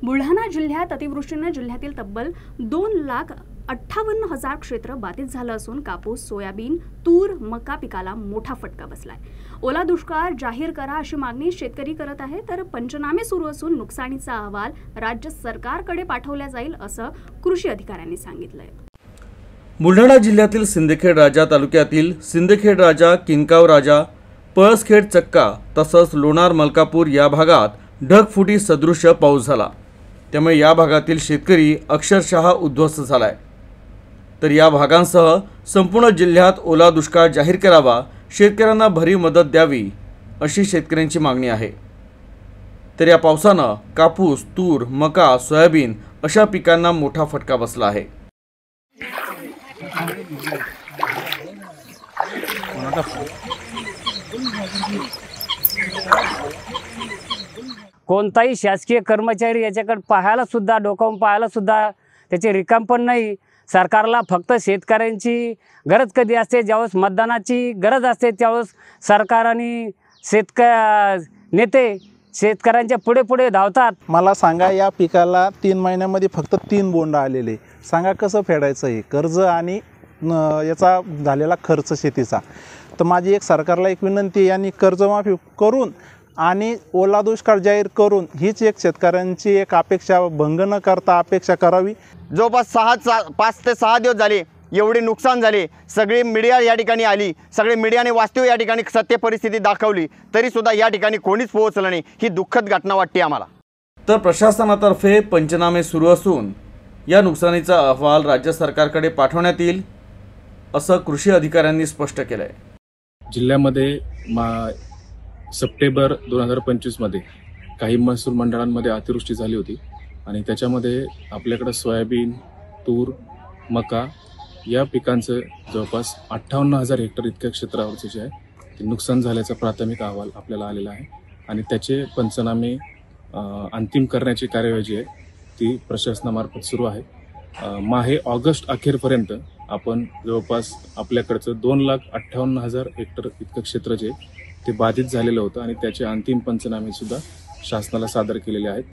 बुलढाणा जिल्ह्यात अतिवृष्टीने जिल्ह्यातील तब्बल 2,58,000 क्षेत्र बाधित झालं असून कापूस, सोयाबीन, तूर, मका पिकाला मोठा फटका बसलाय। ओला दुष्काळ जाहीर करा अशी मागणी शेतकरी करत आहे, तर पंचनामे सुरू असून नुकसानीचा अहवाल राज्य सरकारकडे पाठवला जाईल असं कृषी अधिकाऱ्यांनी सांगितलंय। बुलढाणा जिल्ह्यातील सिंदखेड राजा तालुक्यातील सिंदखेड राजा, किनगाव राजा, पळसखेड चक्का तसंच लोणार मलकापूर या भागात ढगफुटी सदृश पाऊस झाला। त्यामुळे या भागातील शेतकरी अक्षरशः उद्ध्वस्त झालाय। तर या भागांसह संपूर्ण जिल्ह्यात ओला दुष्काळ जाहीर करावा, शेतकऱ्यांना भरीव मदत द्यावी अशी शेतकऱ्यांची मागणी आहे। तर या पावसानं कापूस, तूर, मका, सोयाबीन अशा पिकांना मोठा फटका बसला आहे। कोणताही शासकीय कर्मचारी याच्याकडे पाहायला सुद्धा, डोकावून पाहायला सुद्धा त्याचे रिकाम पण नाही। सरकारला फक्त शेतकऱ्यांची गरज कधी असते, ज्यावेळेस मतदानाची गरज असते त्यावेळेस सरकार आणि नेते शेतकऱ्यांच्या पुढे पुढे धावतात। मला सांगा, या पिकाला 3 महिन्यामध्ये फक्त 3 बोंड आलेले, सांगा कसं फेडायचं हे कर्ज आणि याचा झालेला खर्च शेतीचा। तर माझी एक सरकारला एक विनंती, यांनी कर्जमाफी करून आणि ओला दुष्काळ जाहीर करून हीच एक शेतकऱ्यांची एक अपेक्षा भंग न करता अपेक्षा करावी। जवळपास 5 ते 6 दिवस झाले एवढे नुकसान झाले। सगळी मीडिया या ठिकाणी आली, सगळे मीडियाने वास्तव या ठिकाणी सत्य परिस्थिती दाखवली, तरी सुद्धा या ठिकाणी कोणीच पोहोचलं नाही। ही दुःखद घटना वाटते आम्हाला। तर प्रशासनातर्फे पंचनामे सुरू असून या नुकसानीचा अहवाल राज्य सरकारकडे पाठवण्यात येईल असं कृषी अधिकाऱ्यांनी स्पष्ट केलंय। जिल्ह्यामध्ये सप्टेंबर 2025 मध्ये काही महसूल मंडळांमध्ये अतिवृष्टी झाली होती आणि त्याच्यामध्ये आपल्याकडे सोयाबीन, तूर, मका या पिकांचं जवळपास 58,000 हेक्टर इतक्या क्षेत्रावरचे जे आहे ते नुकसान झाल्याचा प्राथमिक अहवाल आपल्याला आलेला आहे आणि त्याचे पंचनामे अंतिम करण्याची कार्यवाही जी आहे ती प्रशासनामार्फत सुरू आहे। ऑगस्ट अखेरपर्यंत आपण जवळपास आपल्याकडचं 2,58,000 हेक्टर इतकं क्षेत्र जे ते बाधित झालेलं होतं आणि त्याचे अंतिम पंचनामे सुद्धा शासनाला सादर केलेले आहेत।